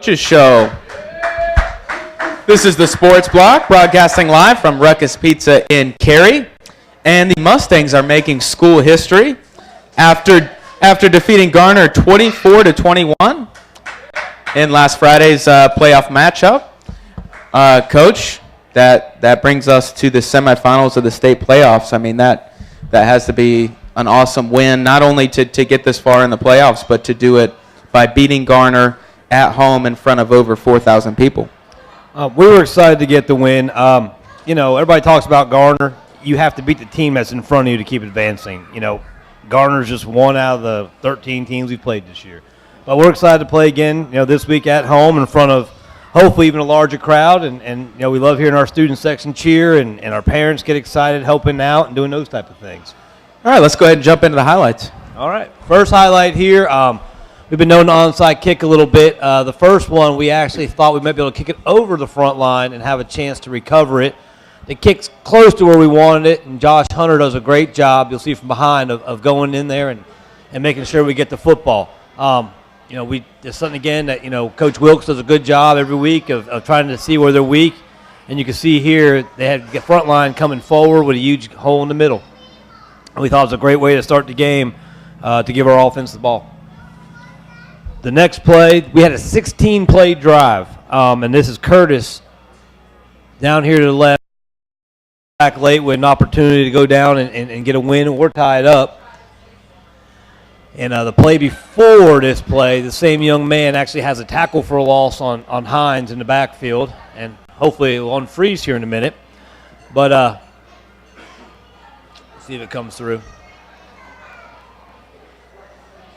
Coaches Show. This is the Sports Block, broadcasting live from Ruckus Pizza in Cary. And the Mustangs are making school history after defeating Garner 24-21 in last Friday's playoff matchup. Coach, that brings us to the semifinals of the state playoffs. I mean, that has to be an awesome win, not only to get this far in the playoffs, but to do it by beating Garner at home in front of over 4,000 people. We were excited to get the win. Everybody talks about Garner. You have to beat the team that's in front of you to keep advancing. Garner's just one out of the 13 teams we've played this year. But we're excited to play again, this week at home in front of hopefully even a larger crowd. And we love hearing our student section cheer and our parents get excited helping out and doing those type of things. All right, let's go ahead and jump into the highlights. All right, first highlight here. We've been known to onside kick a little bit. The first one, we actually thought we might be able to kick it over the front line and have a chance to recover it. The kick's close to where we wanted it, and Josh Hunter does a great job, you'll see from behind, of going in there and making sure we get the football. There's something, again, that, Coach Wilkes does a good job every week of trying to see where they're weak. And you can see here they had the front line coming forward with a huge hole in the middle. And we thought it was a great way to start the game to give our offense the ball. The next play, we had a 16-play drive, and this is Curtis down here to the left, back late with an opportunity to go down and get a win, and we're tied up. And the play before this play, the same young man actually has a tackle for a loss on Hines in the backfield, and hopefully it will unfreeze here in a minute. But let's see if it comes through.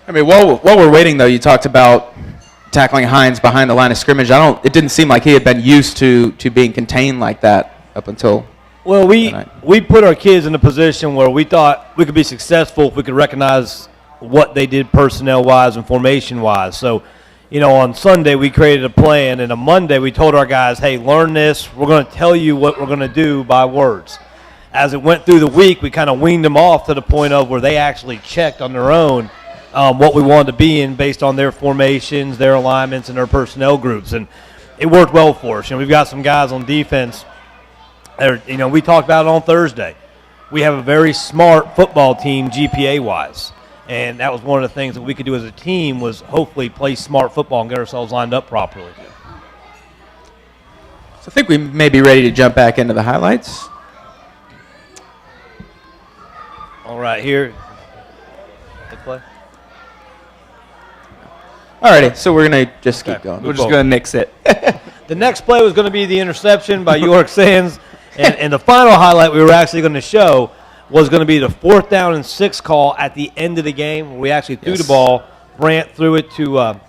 I mean, while we're waiting, though, you talked about tackling Hines behind the line of scrimmage. It didn't seem like he had been used to being contained like that up until. Well, we put our kids in a position where we thought we could be successful if we could recognize what they did personnel-wise and formation-wise. So, on Sunday we created a plan, and on Monday we told our guys, hey, learn this. We're going to tell you what we're going to do by words. As it went through the week, we kind of weaned them off to the point of where they actually checked on their own what we wanted to be in based on their formations, their alignments, and their personnel groups. And it worked well for us. We've got some guys on defense. We talked about it on Thursday. We have a very smart football team GPA-wise. And that was one of the things that we could do as a team was hopefully play smart football and get ourselves lined up properly. So I think we may be ready to jump back into the highlights. All right, here. Good play. All righty, so we're going to just keep going. We're just going to nix it. The next play was going to be the interception by York Sands. And the final highlight we were actually going to show was going to be the 4th down and 6 call at the end of the game where we actually threw the ball. Brant threw it to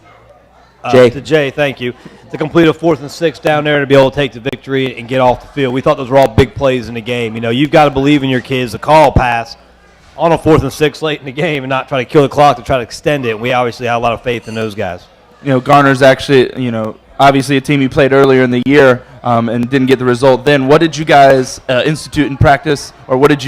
Jay, thank you, to complete a 4th and 6 down there to be able to take the victory and get off the field. We thought those were all big plays in the game. You've got to believe in your kids to call a pass on a 4th and 6 late in the game and not try to kill the clock to try to extend it. We obviously have a lot of faith in those guys. Garner's actually, obviously a team you played earlier in the year and didn't get the result then. What did you guys institute in practice, or what did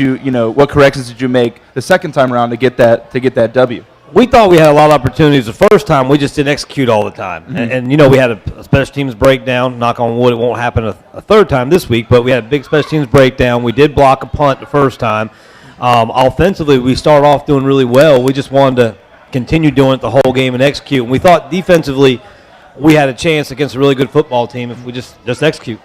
what corrections did you make the second time around to get that W? We thought we had a lot of opportunities the first time. We just didn't execute all the time. Mm-hmm. And we had a special teams breakdown. Knock on wood, it won't happen a third time this week, but we had a big special teams breakdown. We did block a punt the first time. Offensively, we started off doing really well. We just wanted to continue doing it the whole game and execute. And we thought defensively we had a chance against a really good football team if we just execute.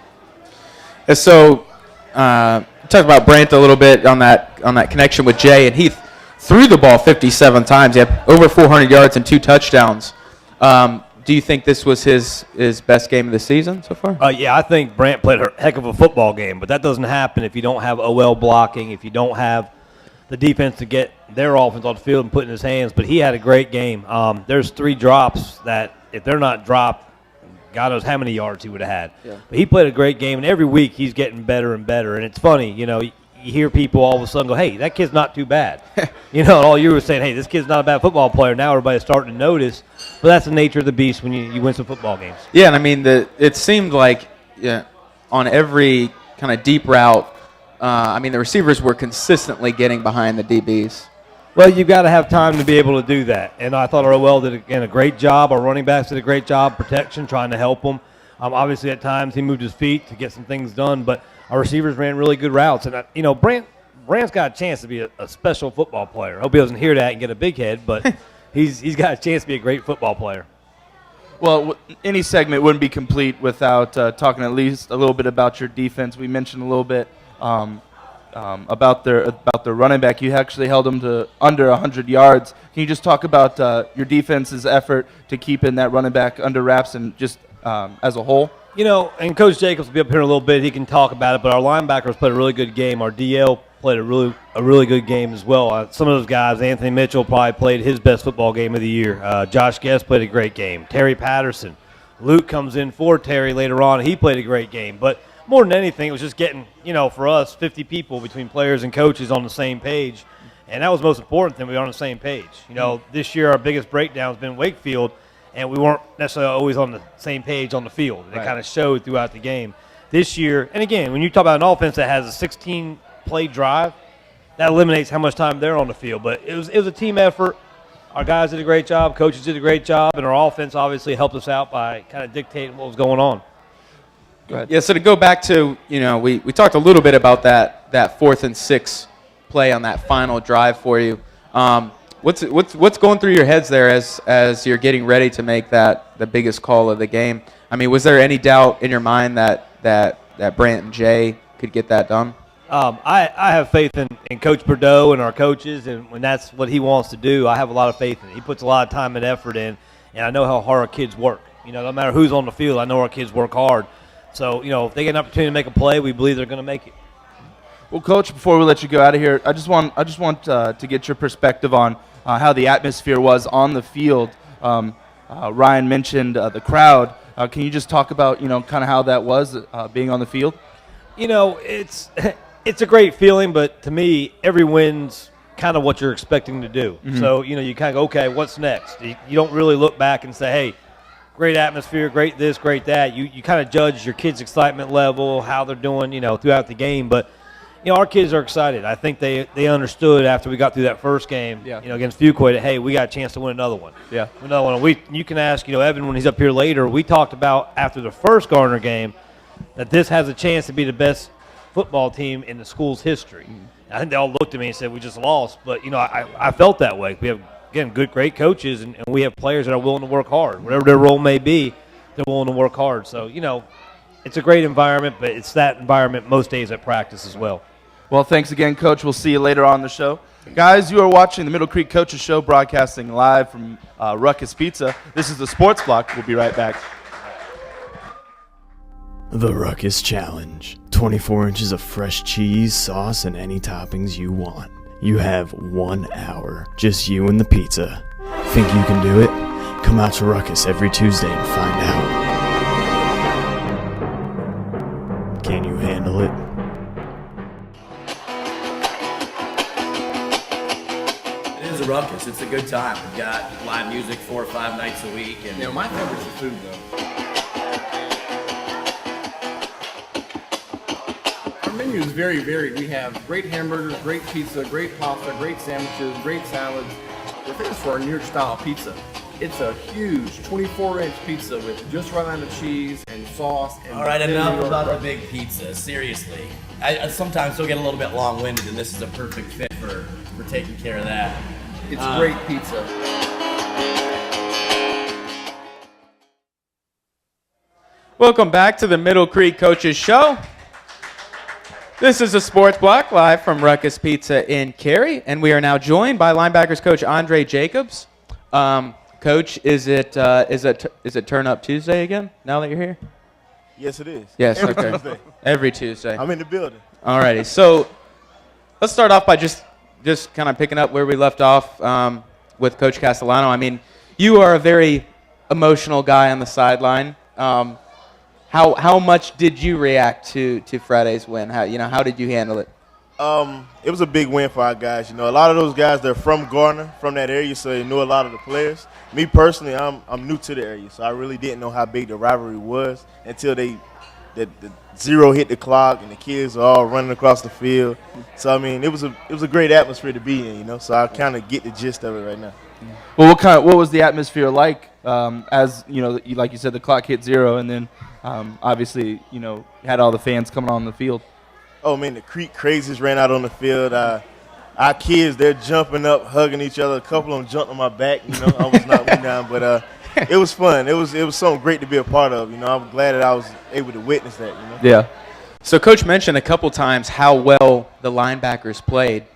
And so talked about Brant a little bit on that connection with Jay, and he threw the ball 57 times. He had over 400 yards and 2 touchdowns. Do you think this was his best game of the season so far? Yeah, I think Brant played a heck of a football game, but that doesn't happen if you don't have OL blocking, if you don't have the defense to get their offense on the field and put in his hands. But he had a great game. There's 3 drops that if they're not dropped, God knows how many yards he would have had. Yeah. But he played a great game, and every week he's getting better and better. And it's funny, you hear people all of a sudden go, hey, that kid's not too bad. And all you were saying, hey, this kid's not a bad football player. Now everybody's starting to notice. But that's the nature of the beast when you win some football games. Yeah, and I mean, it seemed like on every kind of deep route, the receivers were consistently getting behind the DBs. Well, you've got to have time to be able to do that. And I thought our OL did, again, a great job. Our running backs did a great job, protection, trying to help them. Obviously, at times, he moved his feet to get some things done. But our receivers ran really good routes. And, Brant's got a chance to be a special football player. I hope he doesn't hear that and get a big head, but he's got a chance to be a great football player. Well, any segment wouldn't be complete without talking at least a little bit about your defense. We mentioned a little bit about their running back. You actually held him to under 100 yards. Can you just talk about your defense's effort to keep in that running back under wraps and just as a whole? And Coach Jacobs will be up here in a little bit. He can talk about it, but our linebackers played a really good game. Our DL played a really good game as well. Some of those guys, Anthony Mitchell probably played his best football game of the year. Josh Guest played a great game. Terry Patterson. Luke comes in for Terry later on. He played a great game. But more than anything, it was just getting, for us, 50 people between players and coaches on the same page. And that was the most important thing, we were on the same page. This year our biggest breakdown has been Wakefield, and we weren't necessarily always on the same page on the field. It kind of showed throughout the game. This year, and again, when you talk about an offense that has a 16-play drive, that eliminates how much time they're on the field. But it was a team effort. Our guys did a great job. Coaches did a great job. And our offense obviously helped us out by kind of dictating what was going on. Go ahead. Yeah, so to go back to, we talked a little bit about that 4th and 6 play on that final drive for you. What's going through your heads there as you're getting ready to make the biggest call of the game? I mean, was there any doubt in your mind that Brant and Jay could get that done? I have faith in Coach Bordeaux and our coaches, and when that's what he wants to do, I have a lot of faith in it. He puts a lot of time and effort in, and I know how hard our kids work. No matter who's on the field, I know our kids work hard. So, if they get an opportunity to make a play, we believe they're going to make it. Well, Coach, before we let you go out of here, I just want to get your perspective on how the atmosphere was on the field. Ryan mentioned the crowd. Can you just talk about, kind of how that was being on the field? It's a great feeling, but to me, every win's kind of what you're expecting to do. Mm-hmm. So, you kind of go, okay, what's next? You don't really look back and say, hey, great atmosphere, great this, great that. You kind of judge your kids' excitement level, how they're doing, throughout the game. But, our kids are excited. I think they understood after we got through that first game, against Fuquay, that, hey, we got a chance to win another one. Yeah. Another one. You can ask, Evan, when he's up here later, we talked about after the first Garner game that this has a chance to be the best football team in the school's history. I think they all looked at me and said, we just lost. But, I felt that way. We have, again, great coaches, and we have players that are willing to work hard. Whatever their role may be, they're willing to work hard. So, it's a great environment, but it's that environment most days at practice as well. Well, thanks again, Coach. We'll see you later on the show. Guys, you are watching the Middle Creek Coaches Show, broadcasting live from Ruckus Pizza. This is the Sports Block. We'll be right back. The Ruckus Challenge. 24 inches of fresh cheese, sauce, and any toppings you want. You have 1 hour. Just you and the pizza. Think you can do it? Come out to Ruckus every Tuesday and find out. Can you handle it? It is a ruckus. It's a good time. We've got live music 4 or 5 nights a week. And my favorite's the food, though. Our menu is very varied. We have great hamburgers, great pizza, great pasta, great sandwiches, great salads. We're famous for our New York style pizza. It's a huge 24-inch pizza with just right amount of cheese and sauce. And all right, enough about the big pizza. Seriously, I sometimes still get a little bit long-winded, and this is a perfect fit for taking care of that. It's great pizza. Welcome back to the Middle Creek Coaches Show. This is the Sports Block live from Ruckus Pizza in Cary, and we are now joined by linebackers coach Andre Jacobs. Coach, is it Turn Up Tuesday again? Now that you're here? Yes, it is. Yes, Every okay. Tuesday. Every Tuesday. I'm in the building. Alrighty, so let's start off by just kind of picking up where we left off with Coach Castellano. I mean, you are a very emotional guy on the sideline. How much did you react to Friday's win? How did you handle it? It was a big win for our guys. A lot of those guys, they're from Garner, from that area, so they knew a lot of the players. Me personally, I'm new to the area, so I really didn't know how big the rivalry was until they the zero hit the clock and the kids are all running across the field. So I mean, it was a great atmosphere to be in, you know. So I kind of get the gist of it right now. Well, what was the atmosphere like as you know, like you said, the clock hit zero, and then obviously you know had all the fans coming on the field. Oh man, the Creek Crazies ran out on the field. Our kids, they're jumping up, hugging each other. A couple of them jumped on my back. You know, I was knocking down, but it was fun. It was something great to be a part of. You know, I'm glad that I was able to witness that. You know. Yeah. So Coach mentioned a couple times how well the linebackers played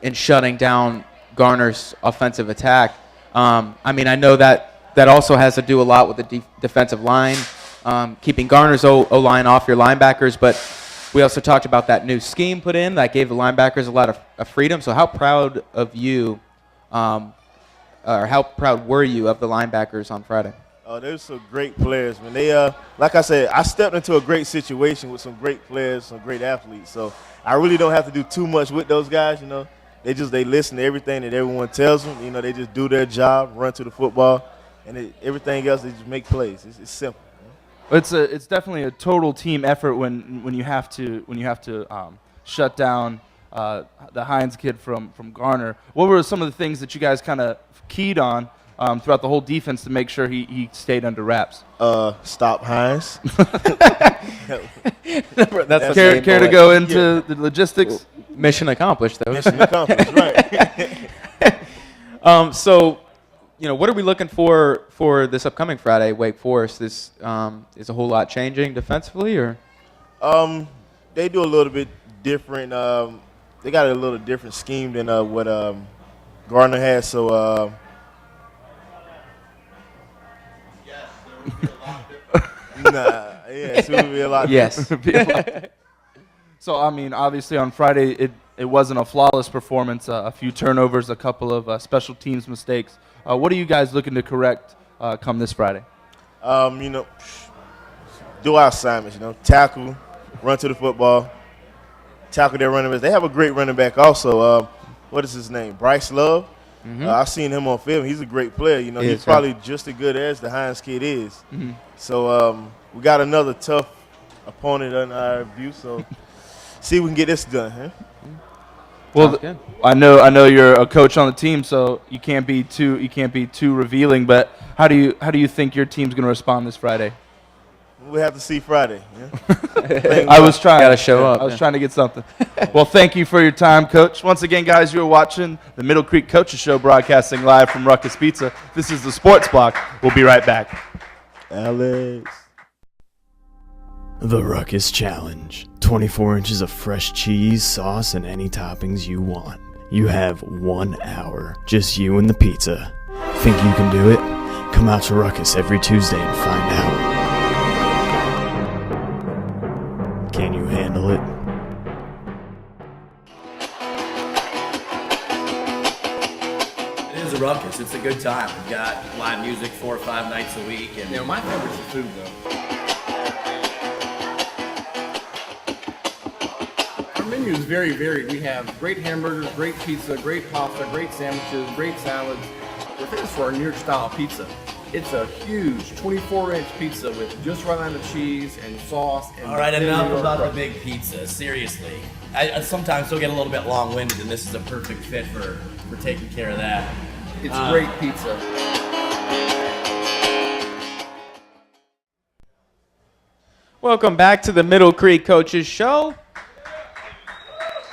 in shutting down Garner's offensive attack. I mean, I know that also has to do a lot with the defensive line, keeping Garner's O-line off your linebackers, but we also talked about that new scheme put in that gave the linebackers a lot of freedom. So how proud of you, or how proud were you of the linebackers on Friday? Oh, they're some great players, man. They, like I said, I stepped into a great situation with some great players, some great athletes. So I really don't have to do too much with those guys, you know. They listen to everything that everyone tells them. You know, they just do their job, run to the football, and everything else they just make plays. It's simple. It's definitely a total team effort when you have to shut down the Hines kid from Garner. What were some of the things that you guys kind of keyed on throughout the whole defense to make sure he stayed under wraps? Stop Hines. That's Care to go into the logistics? Mission accomplished, though. Mission accomplished, right. So, you know, what are we looking for this upcoming Friday, Wake Forest? Is a whole lot changing defensively, or? They do a little bit different. They got a little different scheme than what Gardner has. So. Yes, it would be a lot. Yes. So, I mean, obviously on Friday it wasn't a flawless performance. A few turnovers, a couple of special teams mistakes. What are you guys looking to correct come this Friday? You know, do our assignments. You know, tackle, run to the football, tackle their running backs. They have a great running back also. What is his name? Bryce Love. Mm-hmm. I've seen him on film. He's a great player. You know, he's probably just as good as the Hines kid is. Mm-hmm. So we got another tough opponent in our view. So see if we can get this done. Huh? Well, I know you're a coach on the team, so you can't be too revealing. But how do you think your team's going to respond this Friday? We have to see Friday. Yeah? I was trying. Gotta show up. I was trying to get something. Well, thank you for your time, Coach. Once again, guys, you are watching the Middle Creek Coaches Show, broadcasting live from Ruckus Pizza. This is the Sports Block. We'll be right back. Alex. The Ruckus Challenge. 24 inches of fresh cheese, sauce, and any toppings you want. You have 1 hour. Just you and the pizza. Think you can do it? Come out to Ruckus every Tuesday and find out. Can you handle it? It is a ruckus. It's a good time. We've got live music 4 or 5 nights a week. And You know, my favorite's the food, though. Our menu is very varied. We have great hamburgers, great pizza, great pasta, great sandwiches, great salads. We're famous for our New York style pizza. It's a huge 24-inch pizza with just right amount of cheese and sauce. And all right, thin New enough York about the crust. big pizza. Seriously, I sometimes still get a little bit long-winded, and this is a perfect fit for taking care of that. It's great pizza. Welcome back to the Middle Creek Coaches Show.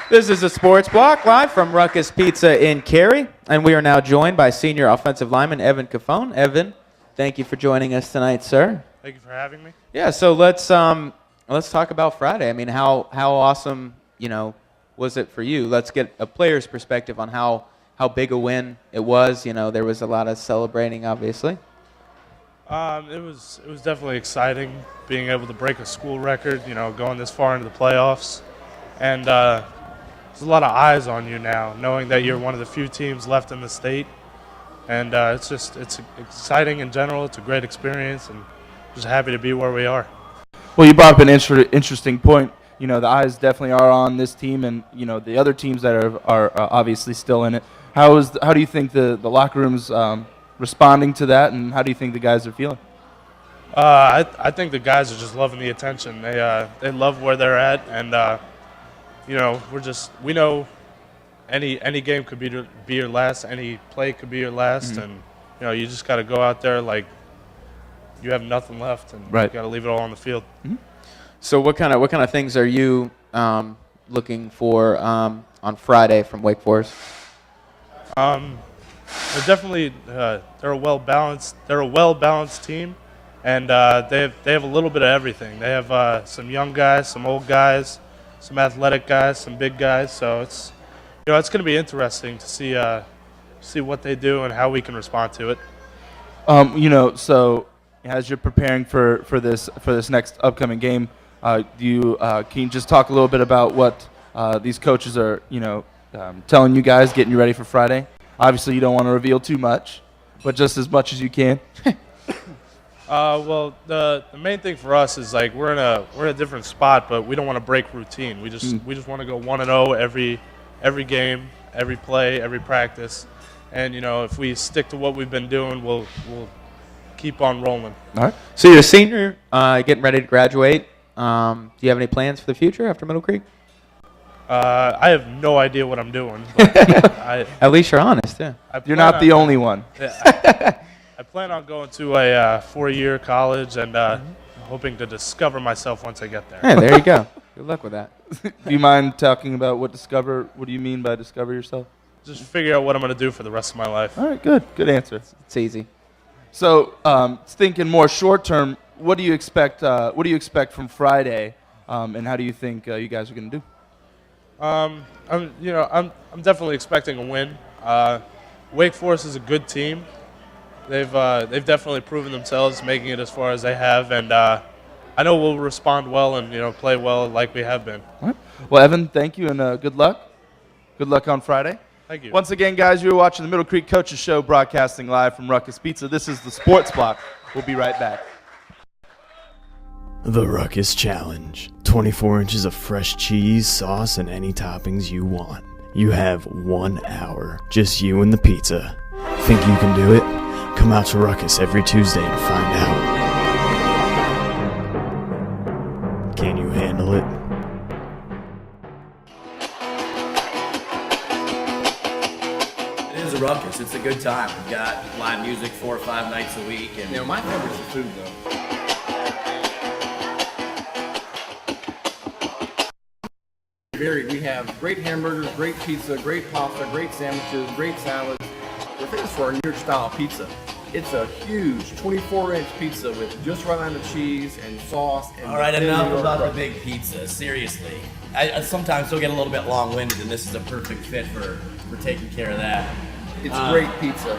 This is the Sports Block live from Ruckus Pizza in Cary, and we are now joined by senior offensive lineman Evan Cofone. Evan, thank you for joining us tonight, sir. Thank you for having me. Yeah, so let's talk about Friday. I mean, how awesome, you know, was it for you? Let's get a player's perspective on how big a win it was. You know, there was a lot of celebrating, obviously. It was definitely exciting being able to break a school record. You know, going this far into the playoffs, and there's a lot of eyes on you now, knowing that you're one of the few teams left in the state, and it's exciting in general. It's a great experience, and just happy to be where we are. Well, you brought up an interesting point. You know, the eyes definitely are on this team, and you know the other teams that are obviously still in it. How do you think the locker room's responding to that, and how do you think the guys are feeling? I think the guys are just loving the attention. They love where they're at, and we know any game could be your last, any play could be your last, and you just got to go out there like you have nothing left, and you got to leave it all on the field. So what kind of things are you looking for on Friday from Wake Forest? They're definitely they're a well balanced team, and they have a little bit of everything. They have some young guys, some old guys, some athletic guys, some big guys. So it's going to be interesting to see what they do and how we can respond to it. So as you're preparing for this next upcoming game, can you just talk a little bit about what these coaches are telling you guys, getting you ready for Friday? Obviously, you don't want to reveal too much, but just as much as you can. Well, the main thing for us is like we're in a different spot, but we don't want to break routine. We just want to go 1-0 every game, every play, every practice, and if we stick to what we've been doing, we'll keep on rolling. All right. So you're a senior, getting ready to graduate. Do you have any plans for the future after Middle Creek? I have no idea what I'm doing. But At least you're honest, yeah. You're not the only one. I plan on going to a 4-year college and hoping to discover myself once I get there. Hey, there you go. Good luck with that. Do you mind talking about what do you mean by discover yourself? Just figure out what I'm going to do for the rest of my life. All right, good answer. It's easy. So, thinking more short term, what do you expect? What do you expect from Friday, and how do you think you guys are going to do? I'm definitely expecting a win. Wake Forest is a good team. They've definitely proven themselves, making it as far as they have, and I know we'll respond well and play well like we have been. All right. Well, Evan, thank you and good luck. Good luck on Friday. Thank you. Once again, guys, you're watching the Middle Creek Coaches Show, broadcasting live from Ruckus Pizza. This is the Sports Block. We'll be right back. The Ruckus Challenge. 24 inches of fresh cheese, sauce, and any toppings you want. You have 1 hour. Just you and the pizza. Think you can do it? Come out to Ruckus every Tuesday and find out. Can you handle it? It is a ruckus. It's a good time. We've got live music 4 or 5 nights a week, and My favorite is the food, though. We have great hamburgers, great pizza, great pasta, great sandwiches, great salads. We're famous for our New York style pizza. It's a huge 24-inch pizza with just right amount of cheese and sauce. And all right, enough about the big pizza. Seriously, I sometimes still get a little bit long-winded, and this is a perfect fit for taking care of that. It's great pizza.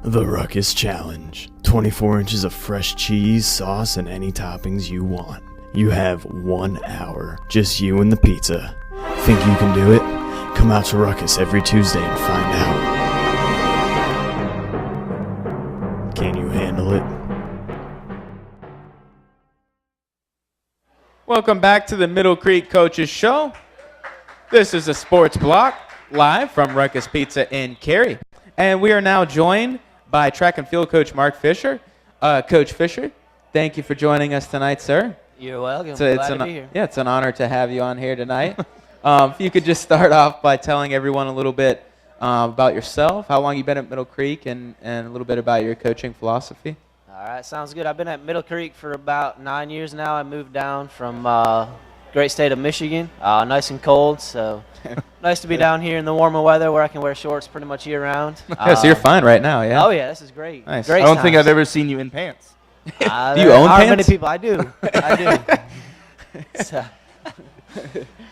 The Ruckus Challenge. 24 inches of fresh cheese, sauce, and any toppings you want. You have 1 hour. Just you and the pizza. Think you can do it? Come out to Ruckus every Tuesday and find out. Can you handle it? Welcome back to the Middle Creek Coaches Show. This is the Sports Block, live from Ruckus Pizza in Cary. And we are now joined by track and field coach Mark Fisher. Coach Fisher, thank you for joining us tonight, sir. You're welcome. Glad to be here. Yeah, it's an honor to have you on here tonight. If you could just start off by telling everyone a little bit about yourself, how long you've been at Middle Creek, and a little bit about your coaching philosophy. All right, sounds good. I've been at Middle Creek for about 9 years now. I moved down from great state of Michigan, nice and cold, so nice to be down here in the warmer weather where I can wear shorts pretty much year-round. Yeah, so you're fine right now, yeah? Oh, yeah, this is great. Nice. Great I don't think times. I've ever seen you in pants. Do you own there aren't pants? many people. I do. So,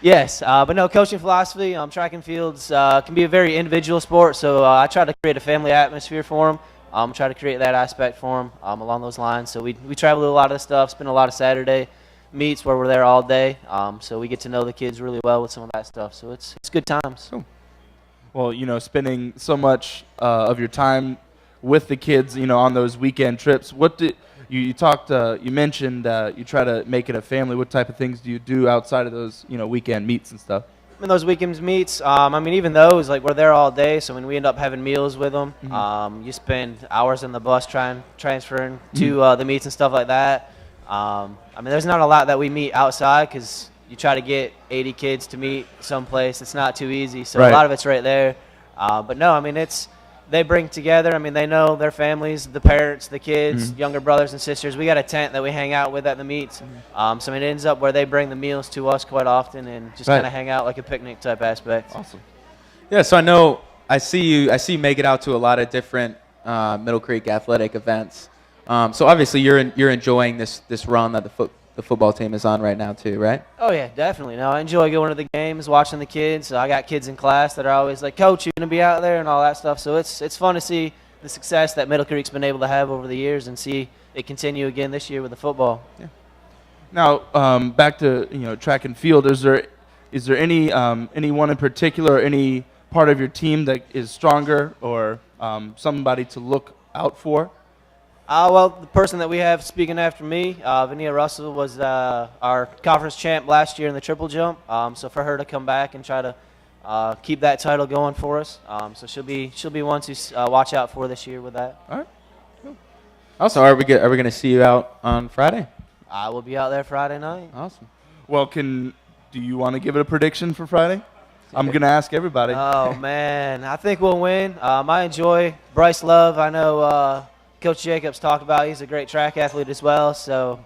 yes, but no, coaching philosophy, track and fields can be a very individual sport, so I try to create a family atmosphere for them. Try to create that aspect for them along those lines. So we travel to a lot of stuff, spend a lot of Saturday meets where we're there all day, so we get to know the kids really well with some of that stuff. So it's good times. Cool. Well, spending so much of your time with the kids, on those weekend trips, what did you talked? You mentioned you try to make it a family. What type of things do you do outside of those, weekend meets and stuff? in those weekends meets, I mean, even those, like, we're there all day, so when we end up having meals with them, you spend hours in the bus transferring to the meets and stuff like that. I mean, there's not a lot that we meet outside because you try to get 80 kids to meet someplace. It's not too easy, so a lot of it's right there. But no, I mean, they bring together. I mean, they know their families, the parents, the kids, younger brothers and sisters. We got a tent that we hang out with at the meets. So I mean, it ends up where they bring the meals to us quite often and just kind of hang out like a picnic type aspect. Awesome. Yeah, so I see you make it out to a lot of different Middle Creek athletic events. So obviously you're enjoying this run that the football team is on right now too, right? Oh yeah, definitely. No, I enjoy going to the games, watching the kids. I got kids in class that are always like, "Coach, you gonna be out there?" and all that stuff. So it's fun to see the success that Middle Creek's been able to have over the years and see it continue again this year with the football. Yeah. Now back to track and field. Is there anyone in particular, or any part of your team that is stronger, or somebody to look out for? Well, the person that we have speaking after me, Vaniah Russell, was our conference champ last year in the triple jump. So for her to come back and try to keep that title going for us, so she'll be one to watch out for this year with that. All right. Cool. Also, are we going to see you out on Friday? I will be out there Friday night. Awesome. Well, do you want to give it a prediction for Friday? I'm going to ask everybody. Oh man, I think we'll win. I enjoy Bryce Love. I know. Coach Jacobs talked about he's a great track athlete as well, so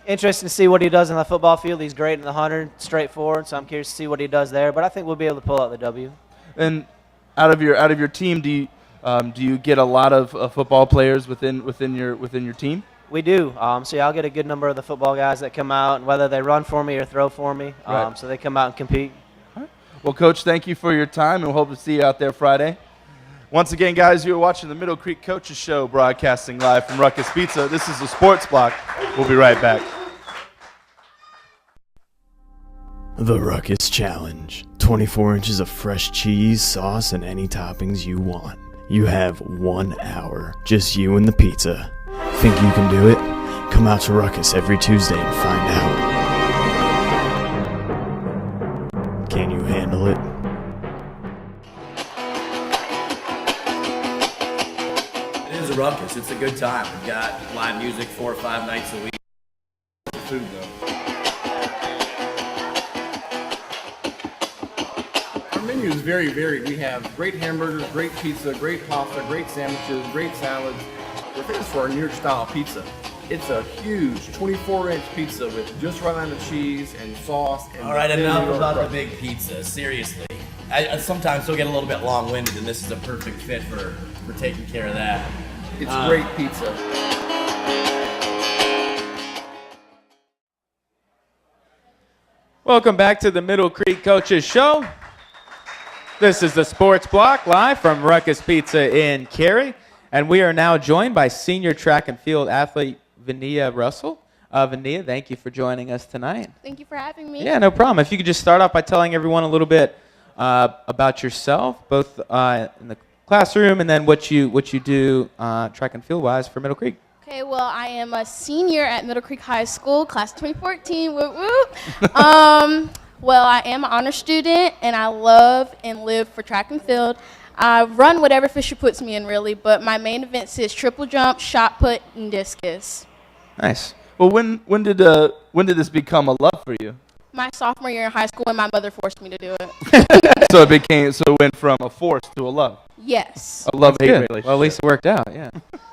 interested to see what he does in the football field. He's great in the 100, straightforward, so I'm curious to see what he does there. But I think we'll be able to pull out the W. And out of your team, do you get a lot of football players within your team? We do. So yeah, I'll get a good number of the football guys that come out, and whether they run for me or throw for me, so they come out and compete. All right. Well, Coach, thank you for your time, and we hope to see you out there Friday. Once again, guys, you're watching the Middle Creek Coaches Show, broadcasting live from Ruckus Pizza. This is the Sports Block. We'll be right back. The Ruckus Challenge. 24 inches of fresh cheese, sauce, and any toppings you want. You have 1 hour. Just you and the pizza. Think you can do it? Come out to Ruckus every Tuesday and find out. Can you handle it? Ruckus. It's a good time. We've got live music 4 or 5 nights a week. Food though. Our menu is very varied. We have great hamburgers, great pizza, great pasta, great sandwiches, great salads. We're famous for our New York style pizza. It's a huge 24-inch pizza with just right amount of cheese and sauce. And all right, enough about the big pizza. Seriously. I sometimes still get a little bit long-winded, and this is a perfect fit for taking care of that. It's great pizza. Welcome back to the Middle Creek Coaches Show. This is the Sports Block live from Ruckus Pizza in Cary. And we are now joined by senior track and field athlete Vaniah Russell. Vaniah, thank you for joining us tonight. Thank you for having me. Yeah, no problem. If you could just start off by telling everyone a little bit about yourself, both in the classroom and then what you do track and field wise for Middle Creek. Okay, well, I am a senior at Middle Creek High School, class 2014. Whoop, whoop. Well, I am an honor student, and I love and live for track and field. I run whatever Fisher puts me in, really, but my main events is triple jump, shot put, and discus. Nice. Well, when did this become a love for you? My sophomore year in high school, and my mother forced me to do it. So it went from a force to a love. Yes. A love-hate Good. relationship. Well, at least it worked out, yeah.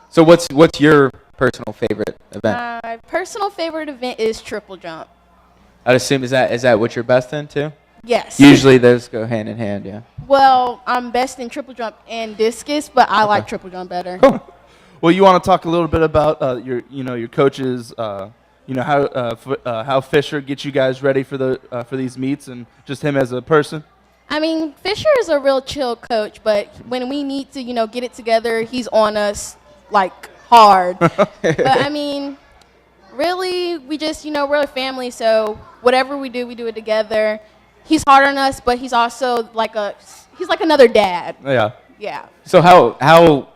So what's your personal favorite event? My personal favorite event is triple jump. I'd assume is that what you're best in too? Yes. Usually those go hand in hand, yeah. Well, I'm best in triple jump and discus, but I like triple jump better. Cool. Well, you want to talk a little bit about your coaches, how Fisher gets you guys ready for these meets, and just him as a person. I mean, Fisher is a real chill coach, but when we need to, get it together, he's on us like hard. But I mean, really, we just, we're a family, so whatever we do it together. He's hard on us, but he's also he's like another dad. Yeah. Yeah. So how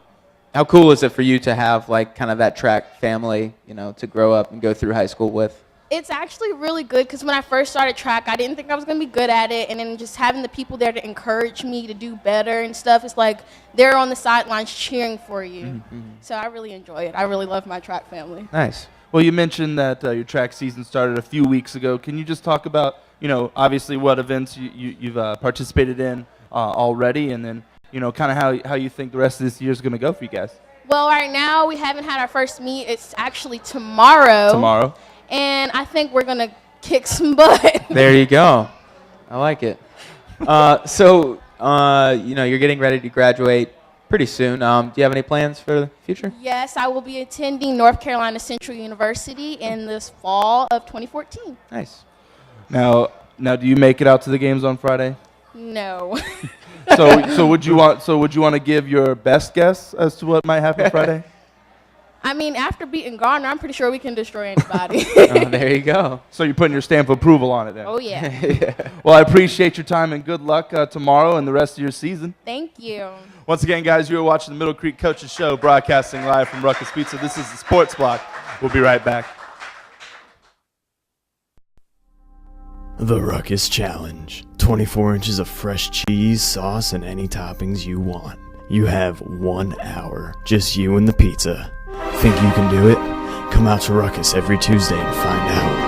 cool is it for you to have like kind of that track family, to grow up and go through high school with? It's actually really good because when I first started track, I didn't think I was going to be good at it. And then just having the people there to encourage me to do better and stuff, it's like they're on the sidelines cheering for you. Mm-hmm. So I really enjoy it. I really love my track family. Nice. Well, you mentioned that your track season started a few weeks ago. Can you just talk about, obviously what events you've participated in already, and then, kind of how you think the rest of this year is going to go for you guys? Well, right now we haven't had our first meet. It's actually tomorrow. Tomorrow. And I think we're going to kick some butt. There you go. I like it. So, you're getting ready to graduate pretty soon. Do you have any plans for the future? Yes, I will be attending North Carolina Central University in this fall of 2014. Nice. Now, do you make it out to the games on Friday? No. So would you want to give your best guess as to what might happen Friday? I mean, after beating Garner, I'm pretty sure we can destroy anybody. Oh, there you go. So you're putting your stamp of approval on it then? Oh, yeah. Yeah. Well, I appreciate your time and good luck tomorrow and the rest of your season. Thank you. Once again, guys, you are watching the Middle Creek Coaches Show, broadcasting live from Ruckus Pizza. This is the Sports Block. We'll be right back. The Ruckus Challenge. 24 inches of fresh cheese, sauce, and any toppings you want. You have 1 hour. Just you and the pizza. Think you can do it? Come out to Ruckus every Tuesday and find out.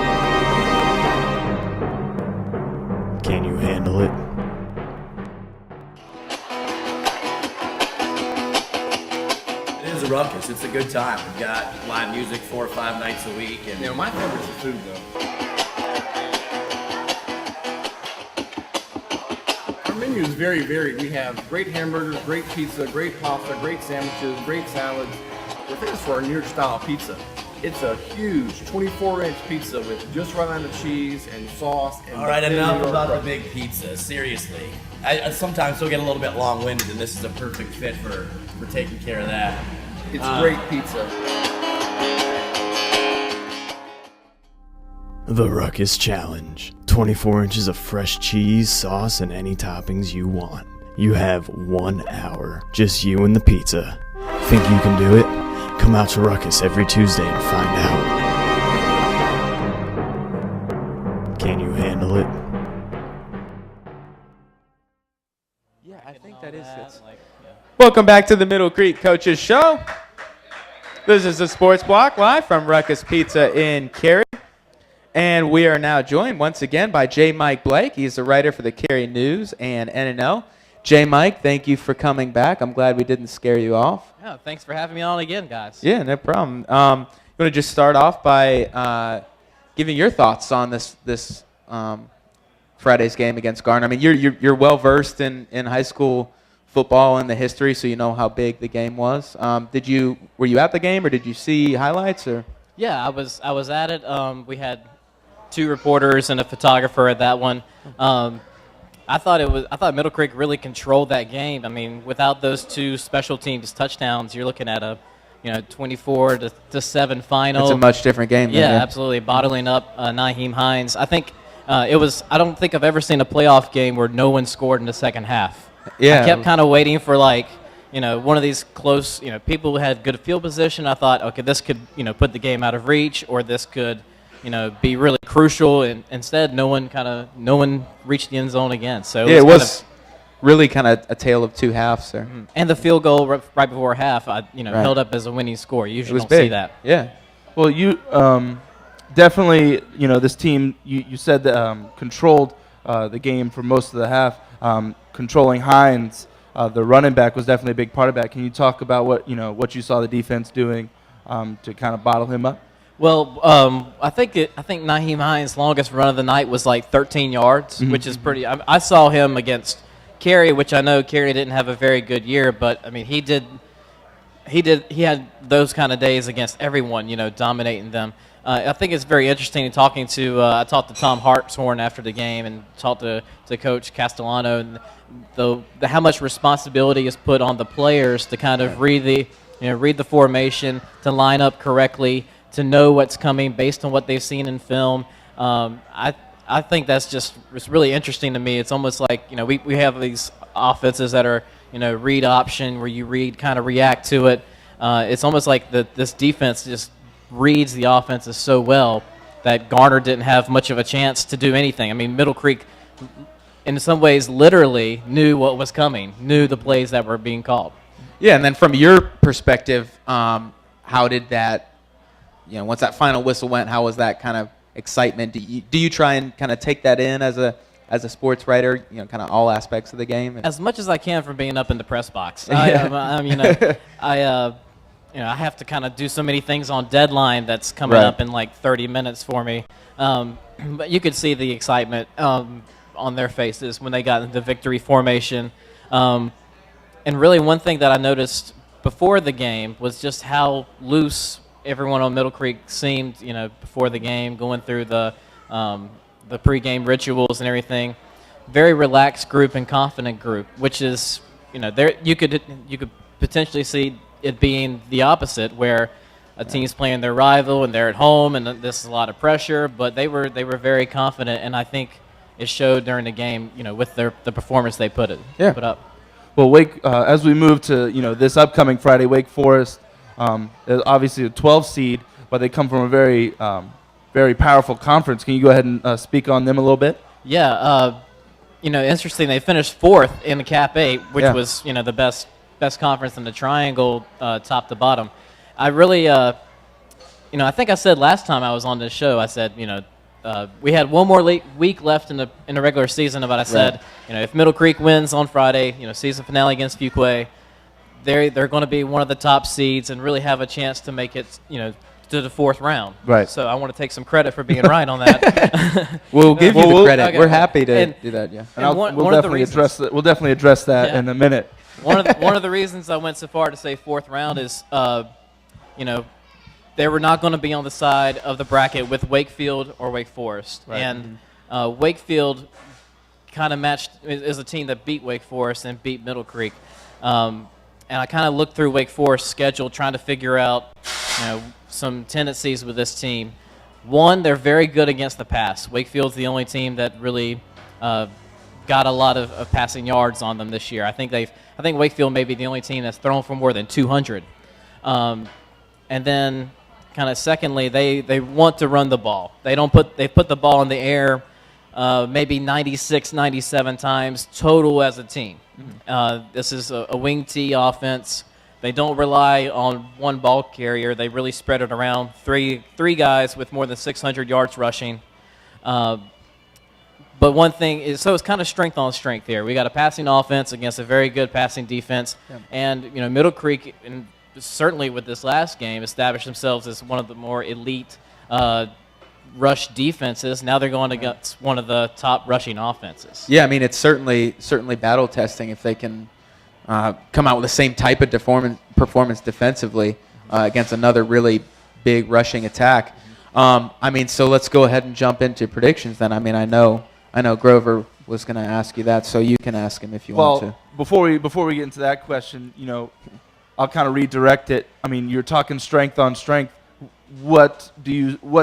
Can you handle it? It is a ruckus. It's a good time. We've got live music 4 or 5 nights a week. And My favorite's the food, though. Our menu is very varied. We have great hamburgers, great pizza, great pasta, great sandwiches, great salads. We're famous for our New York style pizza. It's a huge 24-inch pizza with just right amount of cheese and sauce. And all right, thin enough New York about the crust. big pizza. Seriously, I sometimes still get a little bit long-winded, and this is a perfect fit for taking care of that. It's great pizza. The Ruckus Challenge. 24 inches of fresh cheese, sauce, and any toppings you want. You have 1 hour. Just you and the pizza. Think you can do it? Come out to Ruckus every Tuesday and find out. Can you handle it? Yeah, I think that is it. Welcome back to the Middle Creek Coaches Show. This is the Sports Block live from Ruckus Pizza in Cary. And we are now joined once again by J. Mike Blake. He's a writer for the Cary News and NNL. J. Mike, thank you for coming back. I'm glad we didn't scare you off. Yeah, thanks for having me on again, guys. Yeah, no problem. You want to just start off by giving your thoughts on this Friday's game against Garner? I mean, you're well versed in high school football and the history, so you know how big the game was. Were you at the game, or did you see highlights? Or Yeah, I was at it. We had 2 reporters and a photographer at that one. I thought Middle Creek really controlled that game. I mean, without those 2 special teams touchdowns, you're looking at a 24-7 final. it's a much different game. Yeah, than absolutely. Bottling up Nyheim Hines. I think I don't think I've ever seen a playoff game where no one scored in the second half. Yeah. I kept kind of waiting for one of these close, people who had good field position. I thought, okay, this could, put the game out of reach, or this could, be really crucial. And instead, no one reached the end zone again. So it was really kind of a tale of 2 halves there. And the field goal right before half, held up as a winning score. You usually don't big. see that. Yeah. Well, you definitely, this team, you said that controlled the game for most of the half. Controlling Hines, the running back, was definitely a big part of that. Can you talk about what you saw the defense doing to kind of bottle him up? Well, I think Nyheim Hines' longest run of the night was like 13 yards, which is pretty. I saw him against Cary, which I know Cary didn't have a very good year, but I mean he had those kind of days against everyone, dominating them. I think it's very interesting talking to. I talked to Tom Hartshorn after the game and talked to Coach Castellano, and how much responsibility is put on the players to kind of read the formation, to line up correctly, to know what's coming based on what they've seen in film. I think it's really interesting to me. It's almost like we have these offenses that are read option, where you kind of react to it. It's almost like this defense just reads the offenses so well. that Garner didn't have much of a chance to do anything. I mean, Middle Creek, in some ways, literally knew what was coming, knew the plays that were being called. Yeah, and then from your perspective, how did that, once that final whistle went, how was that kind of excitement? Do you try and kind of take that in as a sports writer, kind of all aspects of the game? As much as I can from being up in the press box. Yeah. I have to kind of do so many things on deadline that's coming up in like 30 minutes for me. But you could see the excitement on their faces when they got into victory formation. And really one thing that I noticed before the game was just how loose everyone on Middle Creek seemed, before the game, going through the pregame rituals and everything. Very relaxed group and confident group, which is, there you could potentially see it being the opposite, where a team's playing their rival and they're at home and this is a lot of pressure, but they were very confident, and I think it showed during the game, with the performance they put up. Well, as we move to this upcoming Friday, Wake Forest is obviously a 12 seed, but they come from a very very powerful conference. Can you go ahead and speak on them a little bit? Yeah, interesting. They finished fourth in the Cap 8, which was the best conference in the Triangle, top to bottom. I really, I think I said last time I was on this show, I said, we had one more week left in the regular season, but I said, if Middle Creek wins on Friday, season finale against Fuquay, they're going to be one of the top seeds and really have a chance to make it, to the fourth round. Right. So I want to take some credit for being right on that. We'll give you the credit. Okay. We're happy to do that. Yeah. And we'll definitely address that in a minute. One of the reasons I went so far to say fourth round is, they were not going to be on the side of the bracket with Wakefield or Wake Forest, and Wakefield kind of matched is a team that beat Wake Forest and beat Middle Creek, and I kind of looked through Wake Forest's schedule trying to figure out, some tendencies with this team. One, they're very good against the pass. Wakefield's the only team that really got a lot of passing yards on them this year. I think Wakefield may be the only team that's thrown for more than 200. And then, kind of secondly, they want to run the ball. They put the ball in the air maybe 96, 97 times total as a team. This is a wing T offense. They don't rely on one ball carrier. They really spread it around. Three guys with more than 600 yards rushing. But one thing is, so it's kind of strength on strength here. We got a passing offense against a very good passing defense, and Middle Creek, and certainly with this last game, established themselves as one of the more elite rush defenses. Now they're going against one of the top rushing offenses. Yeah, I mean, it's certainly battle testing if they can come out with the same type of performance defensively against another really big rushing attack. So let's go ahead and jump into predictions then. I mean, I know Grover was going to ask you that, so you can ask him if you want to. Well, before we get into that question, I'll kind of redirect it. I mean, you're talking strength on strength. What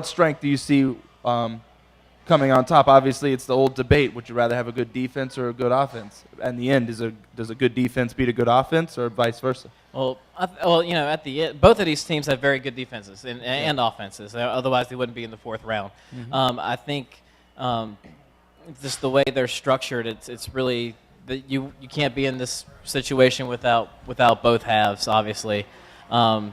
strength do you see coming on top? Obviously, it's the old debate: would you rather have a good defense or a good offense? In the end, does a good defense beat a good offense, or vice versa? Well, at the end, both of these teams have very good defenses and offenses. Otherwise, they wouldn't be in the fourth round. I think just the way they're structured, it's really that you can't be in this situation without both halves. Obviously, I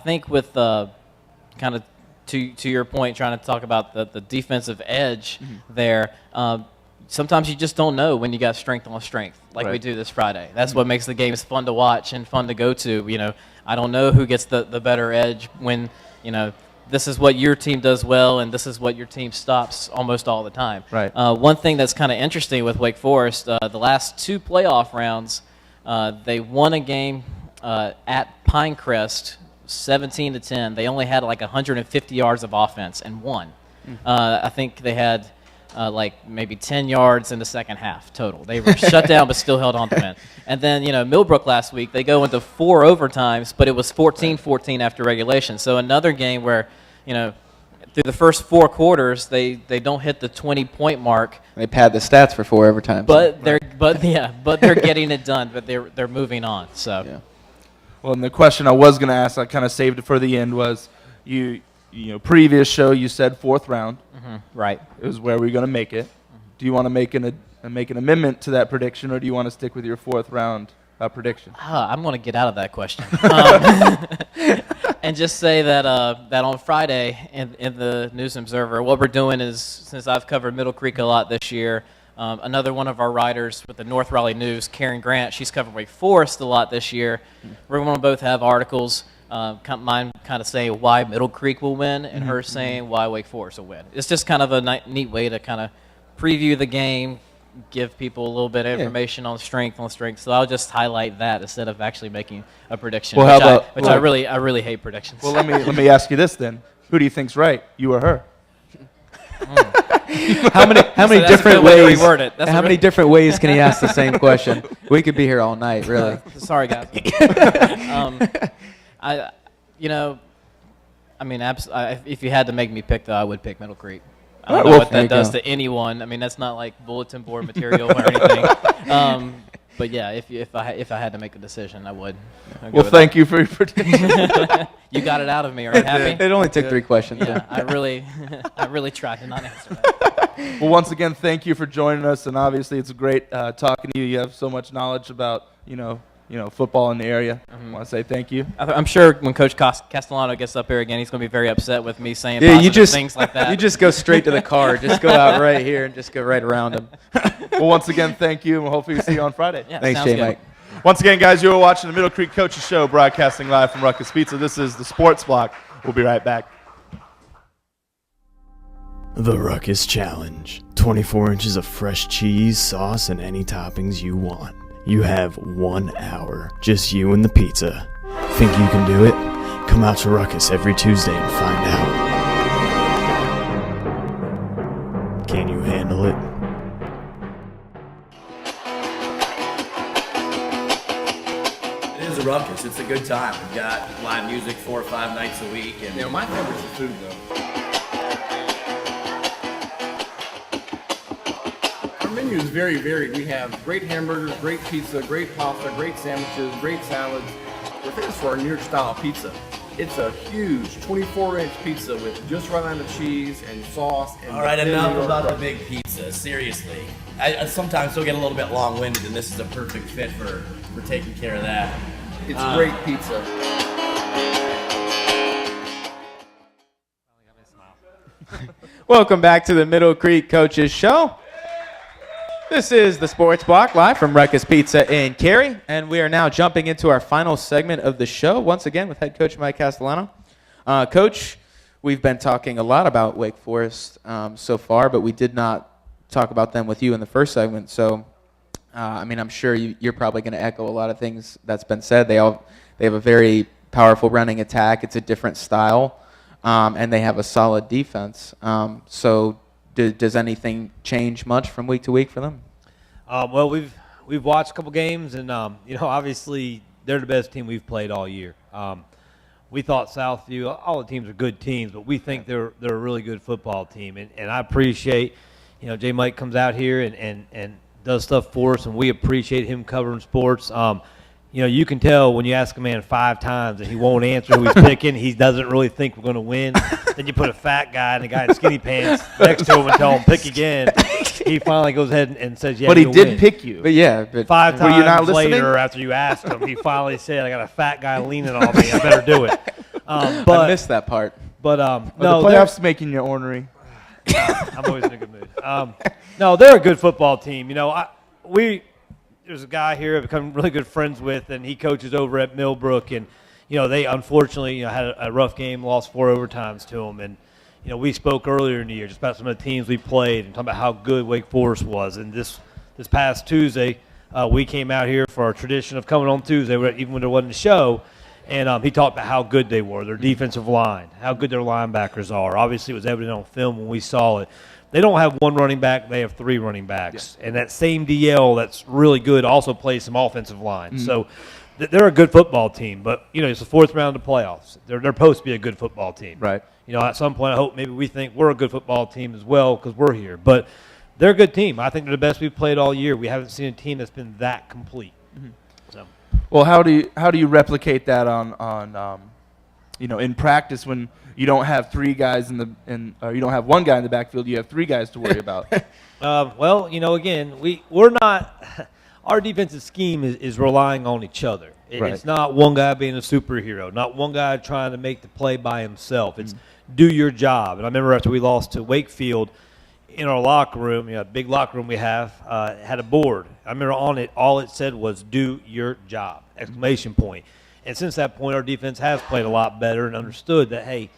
think with kind of to your point, trying to talk about the defensive edge there. Sometimes you just don't know when you got strength on strength, like we do this Friday. That's what makes the games fun to watch and fun to go to. I don't know who gets the better edge when, this is what your team does well and this is what your team stops almost all the time. Right. One thing that's kind of interesting with Wake Forest, the last two playoff rounds, they won a game at Pinecrest 17-10. They only had like 150 yards of offense and won. I think they had like maybe 10 yards in the second half total. They were shut down but still held on to win. And then, Millbrook last week, they go into 4 overtimes, but it was 14-14 after regulation. So another game where, through the first 4 quarters, they don't hit the 20-point mark. They pad the stats for 4 overtimes. But they're getting it done. But they're moving on. So. Yeah. Well, and the question I was going to ask, I kind of saved it for the end, was previous show you said fourth round. Right. Is where we're going to make it. Do you want to make an amendment to that prediction, or do you want to stick with your fourth round prediction? I'm going to get out of that question. And just say that that on Friday in the News Observer, what we're doing is, since I've covered Middle Creek a lot this year, another one of our writers with the North Raleigh News, Karen Grant, she's covered Wake Forest a lot this year. We're going to both have articles. Mine kind of saying why Middle Creek will win, and her saying why Wake Forest will win. It's just kind of a neat way to kind of preview the game, give people a little bit of information on strength. So I'll just highlight that instead of actually making a prediction. Well, I really hate predictions. Well, let me ask you this then: who do you think's right, you or her? How many different ways? How many different ways can he ask the same question? We could be here all night, really. Sorry, guys. If you had to make me pick, though, I would pick Middle Creek. I don't know what that does to anyone. I mean, that's not like bulletin board material or anything. But yeah, if I had to make a decision, I would. Well, thank you for your prediction. You got it out of me. Are you happy? It only took 3 questions. Yeah, I really tried to not answer that. Well, once again, thank you for joining us, and obviously it's great talking to you. You have so much knowledge about football in the area. I want to say thank you. I'm sure when Coach Castellano gets up here again, he's going to be very upset with me saying things like that. You just go straight to the car. Just go out right here and just go right around him. Well, once again, thank you, and we'll hopefully see you on Friday. Yeah, thanks, Jay Mike. Once again, guys, you are watching the Middle Creek Coaches Show, broadcasting live from Ruckus Pizza. This is the Sports Block. We'll be right back. The Ruckus Challenge. 24 inches of fresh cheese, sauce, and any toppings you want. You have 1 hour, just you and the pizza. Think you can do it? Come out to Ruckus every Tuesday and find out. Can you handle it? It is a ruckus. It's a good time. We've got live music 4 or 5 nights a week. And My favorite's the food, though. Our menu is very varied. We have great hamburgers, great pizza, great pasta, great sandwiches, great salads. We're famous for our New York style pizza. It's a huge 24-inch pizza with just right amount of cheese and sauce. And all right, enough about the big pizza. Seriously, I sometimes still get a little bit long-winded, and this is a perfect fit for taking care of that. It's great pizza. Welcome back to the Middle Creek Coaches Show. This is the Sports Block, live from Ruckus Pizza in Cary, and we are now jumping into our final segment of the show, once again with head coach Mike Castellano. Coach, we've been talking a lot about Wake Forest so far, but we did not talk about them with you in the first segment. So, I'm sure you're probably going to echo a lot of things that's been said. They have a very powerful running attack. It's a different style, and they have a solid defense. Does anything change much from week to week for them? Well, we've watched a couple games, and obviously they're the best team we've played all year. We thought Southview, all the teams are good teams, but we think they're a really good football team, and I appreciate, Jay Mike comes out here and does stuff for us, and we appreciate him covering sports. You can tell when you ask a man 5 times and he won't answer who he's picking, he doesn't really think we're going to win. Then you put a fat guy and a guy in skinny pants next to him and tell him pick again. He finally goes ahead and says, yeah, but he did win. pick you. But yeah, 5 times were you not listening? later after you asked him, he finally said, I got a fat guy leaning on me. I better do it. I missed that part. But no, the playoffs making you ornery. I'm always in a good mood. No, they're a good football team. There's a guy here I've become really good friends with, and he coaches over at Millbrook, and they unfortunately had a rough game, lost 4 overtimes to them, and we spoke earlier in the year just about some of the teams we played and talking about how good Wake Forest was, and this past Tuesday we came out here for our tradition of coming on Tuesday, even when there wasn't a show, and he talked about how good they were, their defensive line, how good their linebackers are. Obviously, it was evident on film when we saw it. They don't have 1 running back. They have 3 running backs. Yeah. And that same DL that's really good also plays some offensive line. Mm-hmm. So they're a good football team. But, it's the 4th round of the playoffs. They're supposed to be a good football team. Right. At some point I hope maybe we think we're a good football team as well because we're here. But they're a good team. I think they're the best we've played all year. We haven't seen a team that's been that complete. Mm-hmm. So. Well, how do you replicate that on in practice when you don't have three guys or you don't have one guy in the backfield, you have three guys to worry about? Well, again, we're not – our defensive scheme is relying on each other. Right. It's not one guy being a superhero, not one guy trying to make the play by himself. It's do your job. And I remember after we lost to Wakefield – in our locker room, big locker room we have, had a board. I remember on it, all it said was "Do your job!" ! And since that point, our defense has played a lot better and understood that, hey,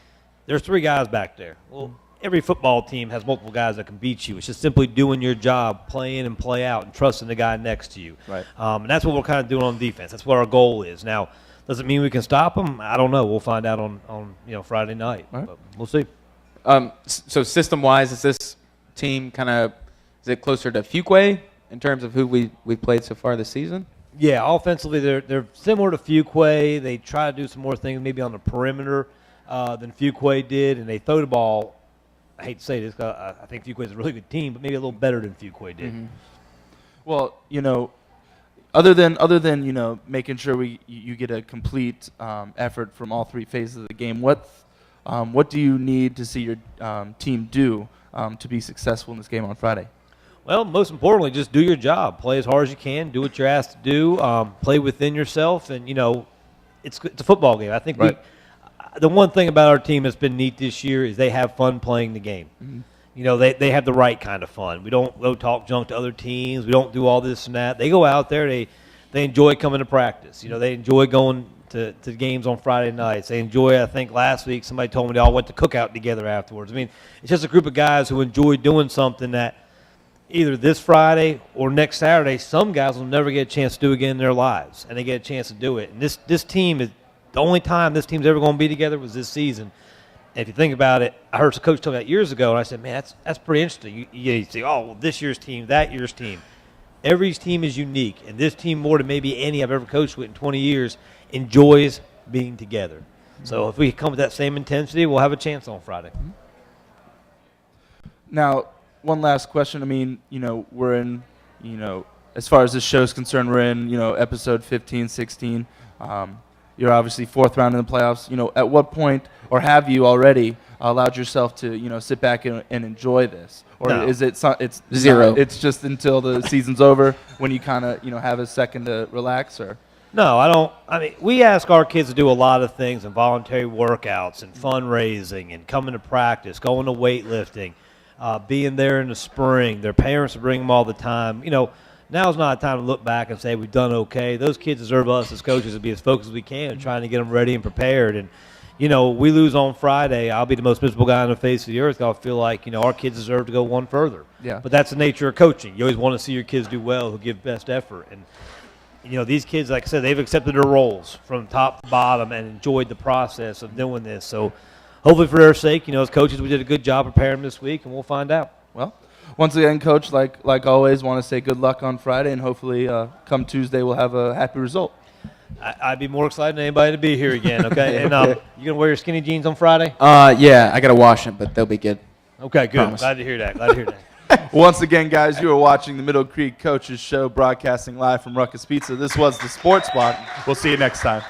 there's three guys back there. Well, every football team has multiple guys that can beat you. It's just simply doing your job, play in and play out, and trusting the guy next to you. Right. And that's what we're kind of doing on defense. That's what our goal is. Now, does it mean we can stop them? I don't know. We'll find out on Friday night. Right. But we'll see. So system-wise, is this team is it closer to Fuquay in terms of who we've played so far this season? Yeah, offensively they're similar to Fuquay. They try to do some more things maybe on the perimeter than Fuquay did, and they throw the ball. I hate to say this, I think Fuquay is a really good team, but maybe a little better than Fuquay did. Mm-hmm. Well, other than making sure you get a complete effort from all three phases of the game, what do you need to see your team do to be successful in this game on Friday? Well, most importantly, just do your job. Play as hard as you can. Do what you're asked to do. Play within yourself, and it's a football game. I think right. The one thing about our team that's been neat this year is they have fun playing the game. Mm-hmm. They have the right kind of fun. We don't go talk junk to other teams. We don't do all this and that. They go out there. They enjoy coming to practice. They enjoy going to games on Friday nights. They enjoy, I think last week somebody told me they all went to cookout together afterwards. I mean, it's just a group of guys who enjoy doing something that either this Friday or next Saturday, some guys will never get a chance to do again in their lives, and they get a chance to do it. And this team is the only time this team's ever going to be together was this season. And if you think about it, I heard some coach tell me that years ago, and I said, man, that's pretty interesting. You say, oh, well, this year's team, that year's team. Every team is unique, and this team, more than maybe any I've ever coached with in 20 years, enjoys being together. So if we come with that same intensity, we'll have a chance on Friday. Now, one last question. I mean, we're in, as far as this show is concerned, we're in, episode 15, 16. You're obviously fourth round in the playoffs. At what point, or have you already allowed yourself to, sit back and enjoy this? Or No. is it's Zero? It's just until the season's over when you kind of, have a second to relax, or? No, I don't. I mean, we ask our kids to do a lot of things, and voluntary workouts and fundraising and coming to practice, going to weightlifting, being there in the spring. Their parents bring them all the time. Now's not a time to look back and say we've done okay. Those kids deserve us as coaches to be as focused as we can, trying to get them ready and prepared. And, we lose on Friday, I'll be the most miserable guy on the face of the earth. I'll feel like, our kids deserve to go one further. Yeah. But that's the nature of coaching. You always want to see your kids do well, who give best effort. And, these kids, like I said, they've accepted their roles from top to bottom and enjoyed the process of doing this. So hopefully for their sake, as coaches, we did a good job preparing them this week, and we'll find out. Well, once again, Coach, like always, want to say good luck on Friday, and hopefully come Tuesday we'll have a happy result. I'd be more excited than anybody to be here again, okay? And you going to wear your skinny jeans on Friday? Yeah, I got to wash them, but they'll be good. Okay, good. Promise. Glad to hear that. Once again, guys, you are watching the Middle Creek Coaches Show, broadcasting live from Ruckus Pizza. This was the Sports Block. We'll see you next time.